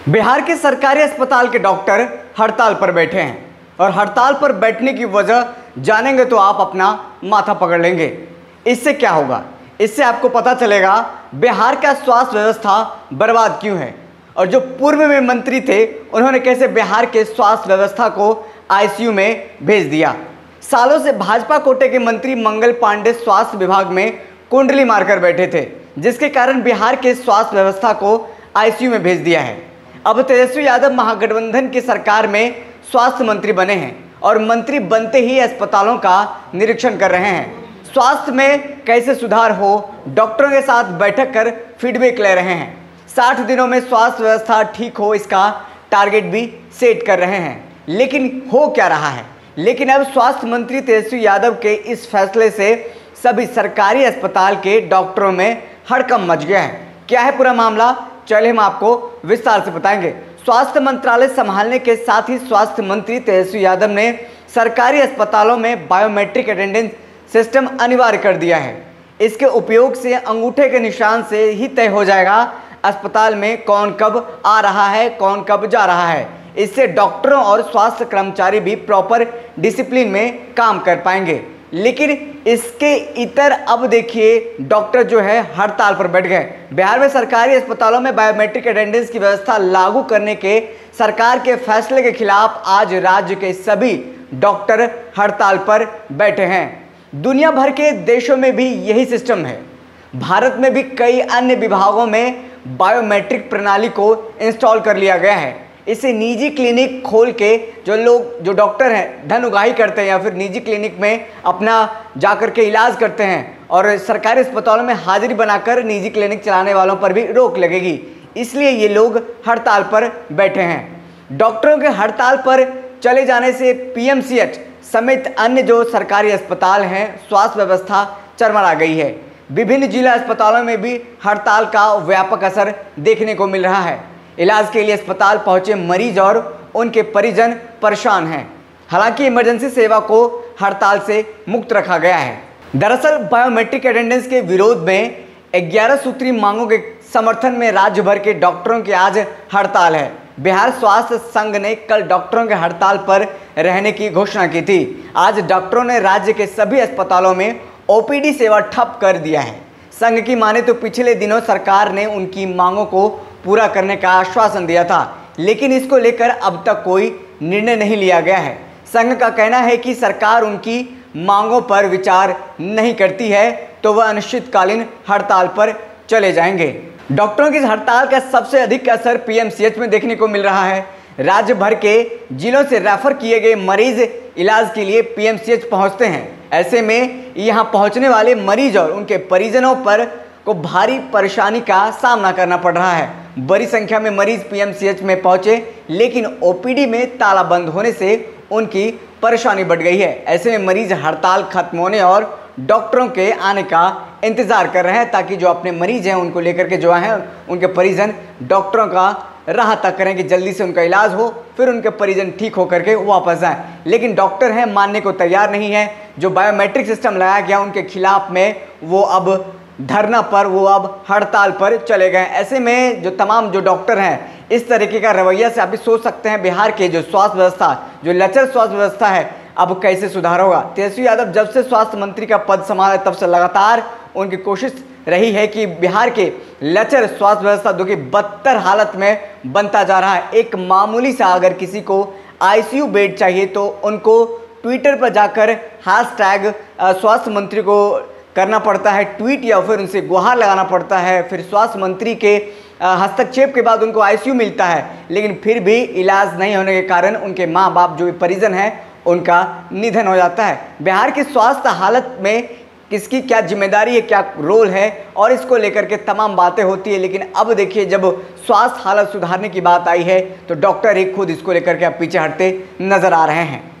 बिहार के सरकारी अस्पताल के डॉक्टर हड़ताल पर बैठे हैं और हड़ताल पर बैठने की वजह जानेंगे तो आप अपना माथा पकड़ लेंगे। इससे क्या होगा, इससे आपको पता चलेगा बिहार का स्वास्थ्य व्यवस्था बर्बाद क्यों है और जो पूर्व में मंत्री थे उन्होंने कैसे बिहार के स्वास्थ्य व्यवस्था को आईसीयू में भेज दिया। सालों से भाजपा कोटे के मंत्री मंगल पांडे स्वास्थ्य विभाग में कुंडली मारकर बैठे थे, जिसके कारण बिहार के स्वास्थ्य व्यवस्था को आईसीयू में भेज दिया है। अब तेजस्वी यादव महागठबंधन की सरकार में स्वास्थ्य मंत्री बने हैं और मंत्री बनते ही अस्पतालों का निरीक्षण कर रहे हैं। स्वास्थ्य में कैसे सुधार हो, डॉक्टरों के साथ बैठक कर फीडबैक ले रहे हैं। 60 दिनों में स्वास्थ्य व्यवस्था ठीक हो, इसका टारगेट भी सेट कर रहे हैं। लेकिन हो क्या रहा है? लेकिन अब स्वास्थ्य मंत्री तेजस्वी यादव के इस फैसले से सभी सरकारी अस्पताल के डॉक्टरों में हड़कंप मच गया है। क्या है पूरा मामला, चलिए हम आपको विस्तार से बताएंगे। स्वास्थ्य मंत्रालय संभालने के साथ ही स्वास्थ्य मंत्री तेजस्वी यादव ने सरकारी अस्पतालों में बायोमेट्रिक अटेंडेंस सिस्टम अनिवार्य कर दिया है। इसके उपयोग से अंगूठे के निशान से ही तय हो जाएगा अस्पताल में कौन कब आ रहा है, कौन कब जा रहा है। इससे डॉक्टरों और स्वास्थ्य कर्मचारी भी प्रॉपर डिसिप्लिन में काम कर पाएंगे। लेकिन इसके इतर अब देखिए डॉक्टर जो है हड़ताल पर बैठ गए। बिहार में सरकारी अस्पतालों में बायोमेट्रिक अटेंडेंस की व्यवस्था लागू करने के सरकार के फैसले के खिलाफ आज राज्य के सभी डॉक्टर हड़ताल पर बैठे हैं। दुनिया भर के देशों में भी यही सिस्टम है। भारत में भी कई अन्य विभागों में बायोमेट्रिक प्रणाली को इंस्टॉल कर लिया गया है। इसे निजी क्लिनिक खोल के जो डॉक्टर हैं धन उगाही करते हैं या फिर निजी क्लिनिक में अपना जाकर के इलाज करते हैं और सरकारी अस्पतालों में हाजिरी बनाकर निजी क्लिनिक चलाने वालों पर भी रोक लगेगी। इसलिए ये लोग हड़ताल पर बैठे हैं। डॉक्टरों के हड़ताल पर चले जाने से पीएमसीएच समेत अन्य जो सरकारी अस्पताल हैं स्वास्थ्य व्यवस्था चरमरा गई है। विभिन्न जिला अस्पतालों में भी हड़ताल का व्यापक असर देखने को मिल रहा है। इलाज के लिए अस्पताल पहुंचे मरीज और उनके परिजन परेशान हैं। हालांकि इमरजेंसी सेवा को हड़ताल से मुक्त रखा गया है। दरअसल बायोमेट्रिक अटेंडेंस के विरोध में 11 सूत्री मांगों के समर्थन में राज्य भर के डॉक्टरों की आज हड़ताल है। बिहार स्वास्थ्य संघ ने कल डॉक्टरों के हड़ताल पर रहने की घोषणा की थी। आज डॉक्टरों ने राज्य के सभी अस्पतालों में ओपीडी सेवा ठप कर दिया है। संघ की माने तो पिछले दिनों सरकार ने उनकी मांगों को पूरा करने का आश्वासन दिया था, लेकिन इसको लेकर अब तक कोई निर्णय नहीं लिया गया है। संघ का कहना है कि सरकार उनकी मांगों पर विचार नहीं करती है तो वह अनिश्चितकालीन हड़ताल पर चले जाएंगे। डॉक्टरों की हड़ताल का सबसे अधिक असर पीएमसीएच में देखने को मिल रहा है। राज्य भर के जिलों से रेफर किए गए मरीज इलाज के लिए पीएमसीएच पहुंचते हैं। ऐसे में यहां पहुंचने वाले मरीज और उनके परिजनों पर को भारी परेशानी का सामना करना पड़ रहा है। बड़ी संख्या में मरीज पीएमसीएच में पहुंचे, लेकिन ओपीडी में ताला बंद होने से उनकी परेशानी बढ़ गई है। ऐसे में मरीज हड़ताल खत्म होने और डॉक्टरों के आने का इंतजार कर रहे हैं ताकि जो अपने मरीज हैं उनको लेकर के जो हैं उनके परिजन डॉक्टरों का राह तक करें कि जल्दी से उनका इलाज हो, फिर उनके परिजन ठीक होकर के वापस आएँ। लेकिन डॉक्टर हैं मानने को तैयार नहीं है। जो बायोमेट्रिक सिस्टम लगाया गया उनके खिलाफ में वो अब धरना पर, वो अब हड़ताल पर चले गए। ऐसे में जो तमाम जो डॉक्टर हैं इस तरीके का रवैया से आप भी सोच सकते हैं बिहार के जो स्वास्थ्य व्यवस्था, जो लचर स्वास्थ्य व्यवस्था है, अब कैसे सुधार होगा। तेजस्वी यादव जब से स्वास्थ्य मंत्री का पद संभाला तब से लगातार उनकी कोशिश रही है कि बिहार के लचर स्वास्थ्य व्यवस्था जो कि बदतर हालत में बनता जा रहा है। एक मामूली सा अगर किसी को आईसीयू बेड चाहिए तो उनको ट्विटर पर जाकर हैशटैग स्वास्थ्य मंत्री को करना पड़ता है ट्वीट या फिर उनसे गुहार लगाना पड़ता है। फिर स्वास्थ्य मंत्री के हस्तक्षेप के बाद उनको आईसीयू मिलता है, लेकिन फिर भी इलाज नहीं होने के कारण उनके माँ बाप जो भी परिजन हैं उनका निधन हो जाता है। बिहार की स्वास्थ्य हालत में किसकी क्या जिम्मेदारी है, क्या रोल है और इसको लेकर के तमाम बातें होती है। लेकिन अब देखिए जब स्वास्थ्य हालत सुधारने की बात आई है तो डॉक्टर एक खुद इसको लेकर के अब पीछे हटते नजर आ रहे हैं।